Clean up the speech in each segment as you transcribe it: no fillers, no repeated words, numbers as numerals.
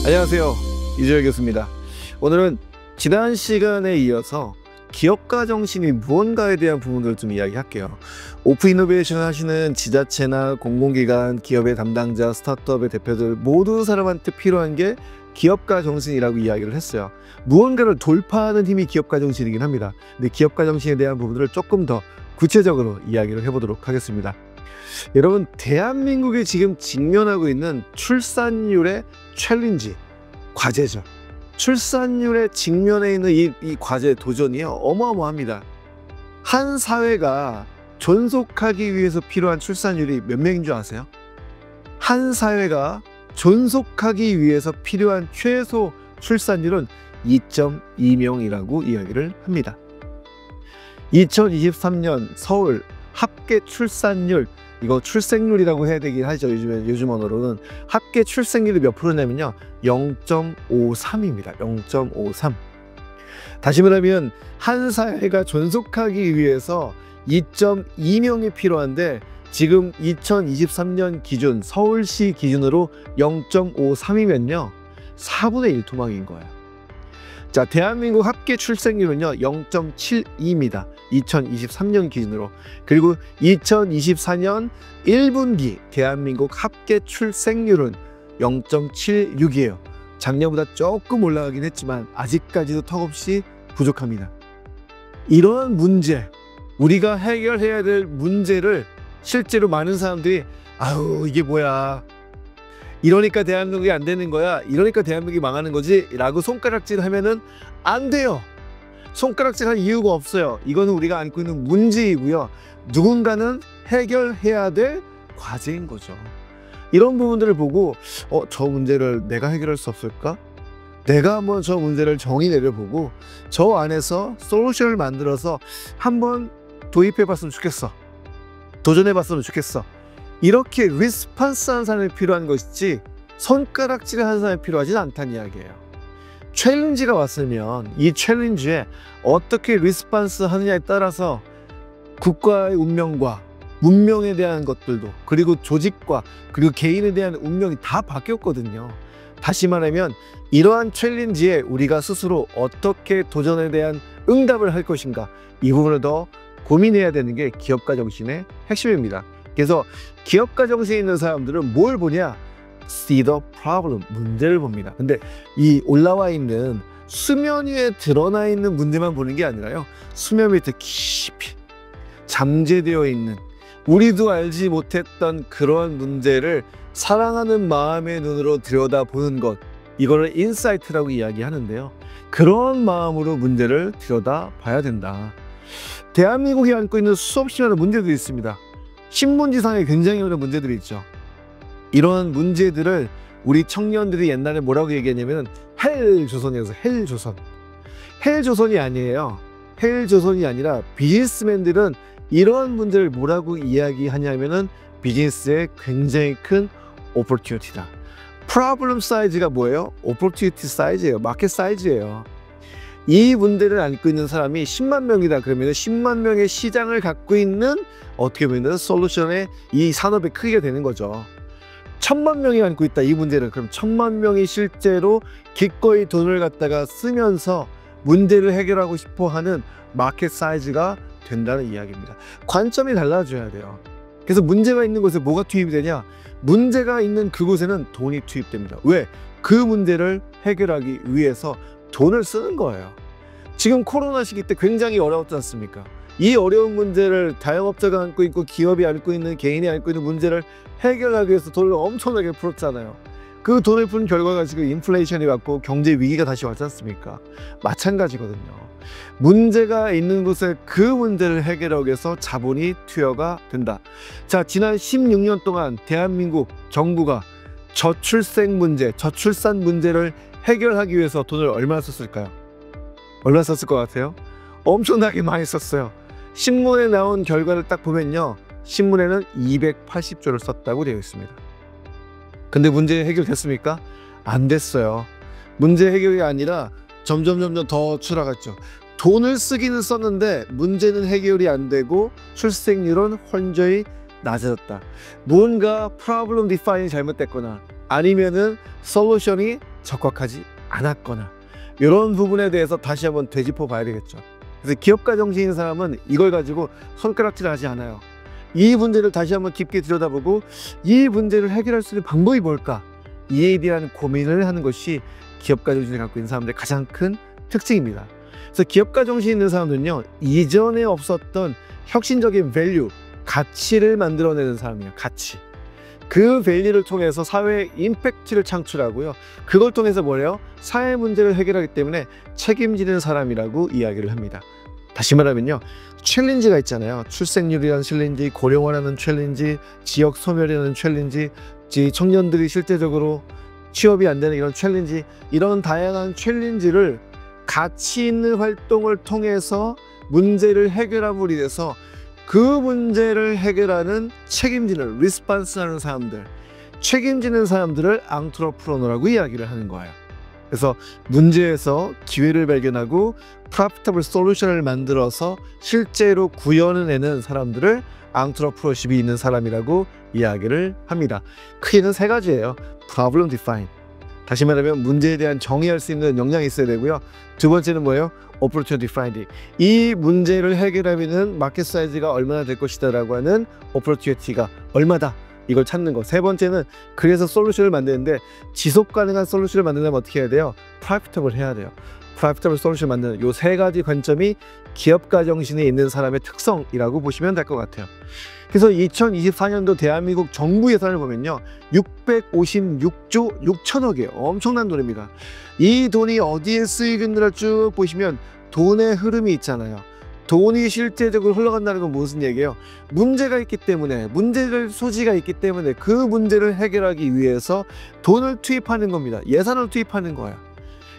안녕하세요, 이주열 교수입니다. 오늘은 지난 시간에 이어서 기업가 정신이 무언가에 대한 부분들을 좀 이야기할게요. 오픈 이노베이션 하시는 지자체나 공공기관, 기업의 담당자, 스타트업의 대표들 모든 사람한테 필요한 게 기업가 정신이라고 이야기를 했어요. 무언가를 돌파하는 힘이 기업가 정신이긴 합니다. 근데 기업가 정신에 대한 부분들을 조금 더 구체적으로 이야기를 해보도록 하겠습니다. 여러분, 대한민국이 지금 직면하고 있는 출산율의 챌린지, 과제죠. 출산율에 직면해 있는 이 과제, 도전이요, 어마어마합니다. 한 사회가 존속하기 위해서 필요한 출산율이 몇 명인 줄 아세요? 한 사회가 존속하기 위해서 필요한 최소 출산율은 2.2명이라고 이야기를 합니다. 2023년 서울 합계 출산율, 이거 출생률이라고 해야 되긴 하죠. 요즘 언어로는. 합계 출생률이 몇 프로냐면요, 0.53입니다. 0.53. 다시 말하면 한 사회가 존속하기 위해서 2.2명이 필요한데, 지금 2023년 기준, 서울시 기준으로 0.53이면요 4분의 1 토막인 거예요. 자, 대한민국 합계 출생률은요 0.72입니다. 2023년 기준으로. 그리고 2024년 1분기 대한민국 합계 출생률은 0.76이에요. 작년보다 조금 올라가긴 했지만 아직까지도 턱없이 부족합니다. 이러한 문제, 우리가 해결해야 될 문제를 실제로 많은 사람들이 아우 이게 뭐야, 이러니까 대한민국이 안 되는 거야, 이러니까 대한민국이 망하는 거지 라고 손가락질 하면은 안 돼요. 손가락질 할 이유가 없어요. 이거는 우리가 안고 있는 문제이고요, 누군가는 해결해야 될 과제인 거죠. 이런 부분들을 보고 저 문제를 내가 해결할 수 없을까? 내가 한번 저 문제를 정의 내려보고 저 안에서 솔루션을 만들어서 한번 도입해 봤으면 좋겠어, 도전해 봤으면 좋겠어. 이렇게 리스폰스한 사람이 필요한 것이지 손가락질을 하는 사람이 필요하진 않다는 이야기예요. 챌린지가 왔으면 이 챌린지에 어떻게 리스폰스 하느냐에 따라서 국가의 운명과 문명에 대한 것들도, 그리고 조직과 그리고 개인에 대한 운명이 다 바뀌었거든요. 다시 말하면 이러한 챌린지에 우리가 스스로 어떻게 도전에 대한 응답을 할 것인가, 이 부분을 더 고민해야 되는 게 기업가 정신의 핵심입니다. 그래서 기업가 정신이 있는 사람들은 뭘 보냐? See the problem, 문제를 봅니다. 근데 이 올라와 있는 수면 위에 드러나 있는 문제만 보는 게 아니라요, 수면 밑에 깊이 잠재되어 있는 우리도 알지 못했던 그런 문제를 사랑하는 마음의 눈으로 들여다보는 것, 이거를 인사이트라고 이야기하는데요, 그런 마음으로 문제를 들여다봐야 된다. 대한민국이 안고 있는 수없이 많은 문제들이 있습니다. 신문지상에 굉장히 많은 문제들이 있죠. 이런 문제들을 우리 청년들이 옛날에 뭐라고 얘기했냐면 헬조선이어서 헬조선. 헬조선이 아니에요. 헬조선이 아니라 비즈니스맨들은 이런 문제를 뭐라고 이야기하냐면은 비즈니스의 굉장히 큰 오퍼튜니티다. 프로블럼 사이즈가 뭐예요? 오퍼튜니티 사이즈예요. 마켓 사이즈예요. 이 문제를 안고 있는 사람이 10만 명이다 그러면 10만 명의 시장을 갖고 있는, 어떻게 보면 솔루션의 이 산업의 크기가 되는 거죠. 1000만 명이 안고 있다 이 문제를, 그럼 1000만 명이 실제로 기꺼이 돈을 갖다가 쓰면서 문제를 해결하고 싶어 하는 마켓 사이즈가 된다는 이야기입니다. 관점이 달라져야 돼요. 그래서 문제가 있는 곳에 뭐가 투입이 되냐? 문제가 있는 그곳에는 돈이 투입됩니다. 왜? 그 문제를 해결하기 위해서 돈을 쓰는 거예요. 지금 코로나 시기 때 굉장히 어려웠지 않습니까? 이 어려운 문제를 자영업자가 안고 있고 기업이 안고 있는, 개인이 안고 있는 문제를 해결하기 위해서 돈을 엄청나게 풀었잖아요. 그 돈을 푼 결과가 지금 인플레이션이 왔고 경제 위기가 다시 왔지 않습니까? 마찬가지거든요. 문제가 있는 곳에 그 문제를 해결하기 위해서 자본이 투여가 된다. 자, 지난 16년 동안 대한민국 정부가 저출생 문제, 저출산 문제를 해결하기 위해서 돈을 얼마나 썼을까요? 얼마나 썼을 것 같아요? 엄청나게 많이 썼어요. 신문에 나온 결과를 딱 보면요, 신문에는 280조를 썼다고 되어 있습니다. 근데 문제 해결됐습니까? 안 됐어요. 문제 해결이 아니라 점점 더 추락했죠. 돈을 쓰기는 썼는데 문제는 해결이 안 되고 출생률은 현저히 낮아졌다. 뭔가 프로블럼 디파인이 잘못됐거나 아니면은 솔루션이 적합하지 않았거나 이런 부분에 대해서 다시 한번 되짚어 봐야 되겠죠. 그래서 기업가 정신인 사람은 이걸 가지고 손가락질 하지 않아요. 이 문제를 다시 한번 깊게 들여다보고 이 문제를 해결할 수 있는 방법이 뭘까? 이에 대한 고민을 하는 것이 기업가 정신을 갖고 있는 사람들의 가장 큰 특징입니다. 그래서 기업가 정신이 있는 사람들은요, 이전에 없었던 혁신적인 밸류, 가치를 만들어내는 사람이에요. 가치. 그 밸류를 통해서 사회에 임팩트를 창출하고요. 그걸 통해서 뭐래요? 사회 문제를 해결하기 때문에 책임지는 사람이라고 이야기를 합니다. 다시 말하면요, 챌린지가 있잖아요. 출생률이라는 챌린지, 고령화라는 챌린지, 지역 소멸이라는 챌린지, 청년들이 실제적으로 취업이 안 되는 이런 챌린지, 이런 다양한 챌린지를 가치 있는 활동을 통해서 문제를 해결함으로 인해서 그 문제를 해결하는 책임지는 리스판스하는 사람들, 책임지는 사람들을 앙트로프로너라고 이야기를 하는 거예요. 그래서 문제에서 기회를 발견하고 프로피터블 솔루션을 만들어서 실제로 구현해내는 사람들을 앙트로프로십이 있는 사람이라고 이야기를 합니다. 크게는 세 가지예요. Problem define. 다시 말하면 문제에 대한 정의할 수 있는 역량이 있어야 되고요. 두 번째는 뭐예요? Opportunity finding. 이 문제를 해결하면은 마켓 사이즈가 얼마나 될 것이다 라고 하는 opportunity가 얼마다, 이걸 찾는 거. 세 번째는 그래서 솔루션을 만드는데 지속 가능한 솔루션을 만들려면 어떻게 해야 돼요? Profitable 해야 돼요. Profitable 솔루션 만드는 요 세 가지 관점이 기업가 정신에 있는 사람의 특성이라고 보시면 될 것 같아요. 그래서 2024년도 대한민국 정부 예산을 보면요, 656조 6천억이에요. 엄청난 돈입니다. 이 돈이 어디에 쓰이겠느라 쭉 보시면 돈의 흐름이 있잖아요. 돈이 실제적으로 흘러간다는 건 무슨 얘기예요? 문제가 있기 때문에, 문제를 소지가 있기 때문에 그 문제를 해결하기 위해서 돈을 투입하는 겁니다. 예산을 투입하는 거예요.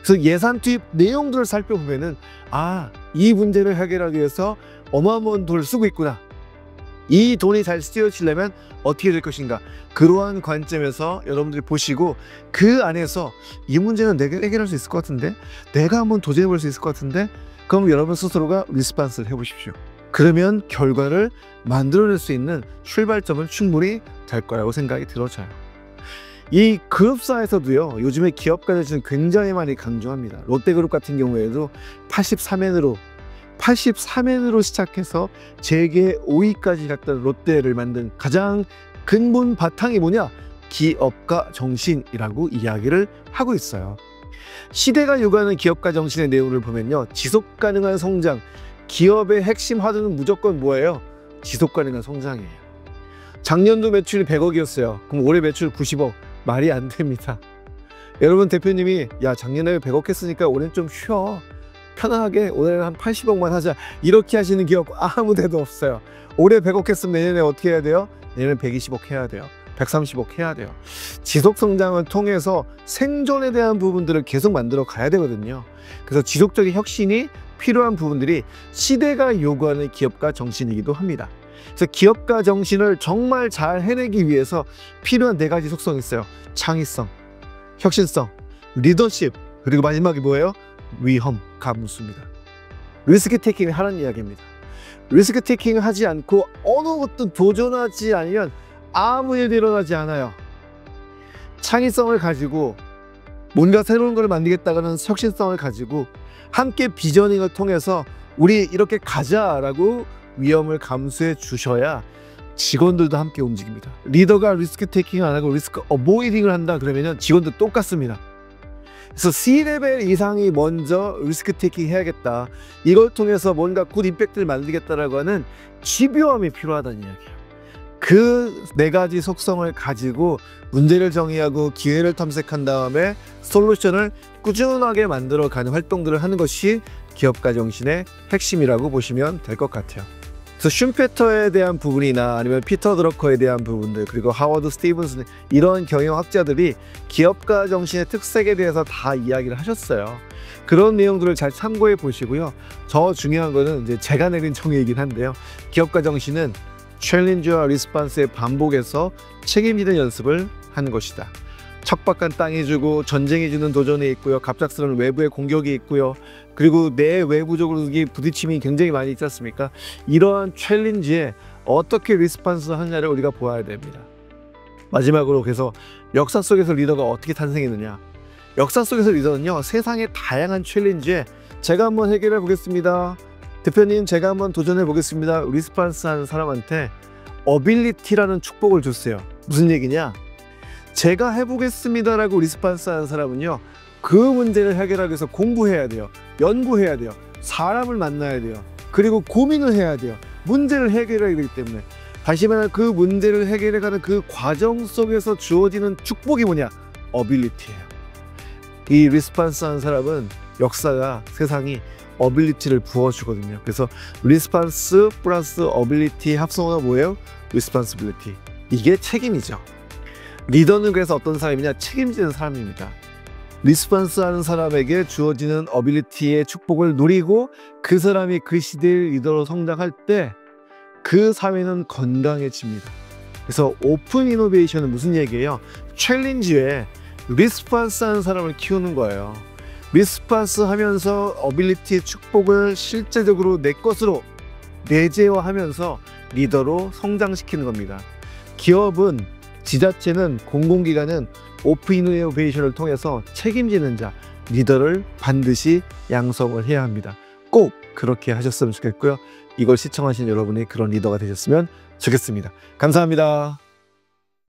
그래서 예산 투입 내용들을 살펴보면은, 아, 이 문제를 해결하기 위해서 어마어마한 돈을 쓰고 있구나. 이 돈이 잘 쓰여지려면 어떻게 될 것인가. 그러한 관점에서 여러분들이 보시고 그 안에서 이 문제는 내가 해결할 수 있을 것 같은데, 내가 한번 도전해 볼 수 있을 것 같은데, 그럼 여러분 스스로가 리스판스를 해보십시오. 그러면 결과를 만들어낼 수 있는 출발점은 충분히 될 거라고 생각이 들어져요. 이 그룹사에서도요, 요즘에 기업가들은 굉장히 많이 강조합니다. 롯데그룹 같은 경우에도 83엔으로 시작해서 재계 5위까지 갔던 롯데를 만든 가장 근본 바탕이 뭐냐? 기업가 정신이라고 이야기를 하고 있어요. 시대가 요구하는 기업가 정신의 내용을 보면요, 지속 가능한 성장, 기업의 핵심 화두는 무조건 뭐예요? 지속 가능한 성장이에요. 작년도 매출이 100억이었어요. 그럼 올해 매출 90억. 말이 안 됩니다. 여러분, 대표님이 야, 작년에 100억 했으니까 올해는 좀 쉬어, 편하게 올해는 한 80억만 하자, 이렇게 하시는 기업 아무 데도 없어요. 올해 100억 했으면 내년에 어떻게 해야 돼요? 내년에 120억 해야 돼요. 130억 해야 돼요. 지속 성장을 통해서 생존에 대한 부분들을 계속 만들어 가야 되거든요. 그래서 지속적인 혁신이 필요한 부분들이 시대가 요구하는 기업가 정신이기도 합니다. 그래서 기업가 정신을 정말 잘 해내기 위해서 필요한 네 가지 속성이 있어요. 창의성, 혁신성, 리더십, 그리고 마지막이 뭐예요? 위험, 감수입니다. 리스크 테이킹을 하는 이야기입니다. 리스크 테이킹을 하지 않고 어느 것도 도전하지 않으면 아무 일도 일어나지 않아요. 창의성을 가지고 뭔가 새로운 걸 만들겠다는 혁신성을 가지고 함께 비저닝을 통해서 우리 이렇게 가자라고 위험을 감수해 주셔야 직원들도 함께 움직입니다. 리더가 리스크 테이킹을 안 하고 리스크 어보이딩을 한다 그러면 직원도 똑같습니다. 그래서 C레벨 이상이 먼저 리스크 테이킹 해야겠다, 이걸 통해서 뭔가 굿 임팩트를 만들겠다라고 하는 집요함이 필요하다는 이야기예요. 그 네 가지 속성을 가지고 문제를 정의하고 기회를 탐색한 다음에 솔루션을 꾸준하게 만들어가는 활동들을 하는 것이 기업가 정신의 핵심이라고 보시면 될 것 같아요. 그래서 슌페터에 대한 부분이나 아니면 피터 드러커에 대한 부분들, 그리고 하워드 스티븐슨, 이런 경영학자들이 기업가 정신의 특색에 대해서 다 이야기를 하셨어요. 그런 내용들을 잘 참고해 보시고요. 더 중요한 거는 이제 제가 내린 정의이긴 한데요, 기업가 정신은 챌린지와 리스판스의 반복에서 책임지는 연습을 하는 것이다. 척박한 땅이 주고 전쟁이 주는 도전이 있고요, 갑작스러운 외부의 공격이 있고요, 그리고 내 외부적으로 부딪힘이 굉장히 많이 있지 않습니까? 이러한 챌린지에 어떻게 리스판스 하느냐를 우리가 보아야 됩니다. 마지막으로, 그래서 역사 속에서 리더가 어떻게 탄생했느냐, 역사 속에서 리더는요, 세상의 다양한 챌린지에 제가 한번 해결해 보겠습니다. 대표님, 제가 한번 도전해 보겠습니다. 리스판스 하는 사람한테 어빌리티라는 축복을 줬어요. 무슨 얘기냐? 제가 해보겠습니다라고 리스판스 하는 사람은요, 그 문제를 해결하기 위해서 공부해야 돼요. 연구해야 돼요. 사람을 만나야 돼요. 그리고 고민을 해야 돼요. 문제를 해결해야 되기 때문에. 다시 말해 그 문제를 해결해가는 그 과정 속에서 주어지는 축복이 뭐냐? 어빌리티예요. 이 리스판스 하는 사람은 역사가, 세상이 어빌리티를 부어주거든요. 그래서 리스판스 플러스 어빌리티 합성어가 뭐예요? 리스판시빌리티. 이게 책임이죠. 리더는 그래서 어떤 사람이냐? 책임지는 사람입니다. 리스판스 하는 사람에게 주어지는 어빌리티의 축복을 누리고 그 사람이 그 시대의 리더로 성장할 때 그 사회는 건강해집니다. 그래서 오픈 이노베이션은 무슨 얘기예요? 챌린지에 리스판스 하는 사람을 키우는 거예요. 리스판스 하면서 어빌리티의 축복을 실제적으로 내 것으로 내재화하면서 리더로 성장시키는 겁니다. 기업은, 지자체는, 공공기관은 오픈 이노베이션을 통해서 책임지는 자, 리더를 반드시 양성을 해야 합니다. 꼭 그렇게 하셨으면 좋겠고요. 이걸 시청하신 여러분이 그런 리더가 되셨으면 좋겠습니다. 감사합니다.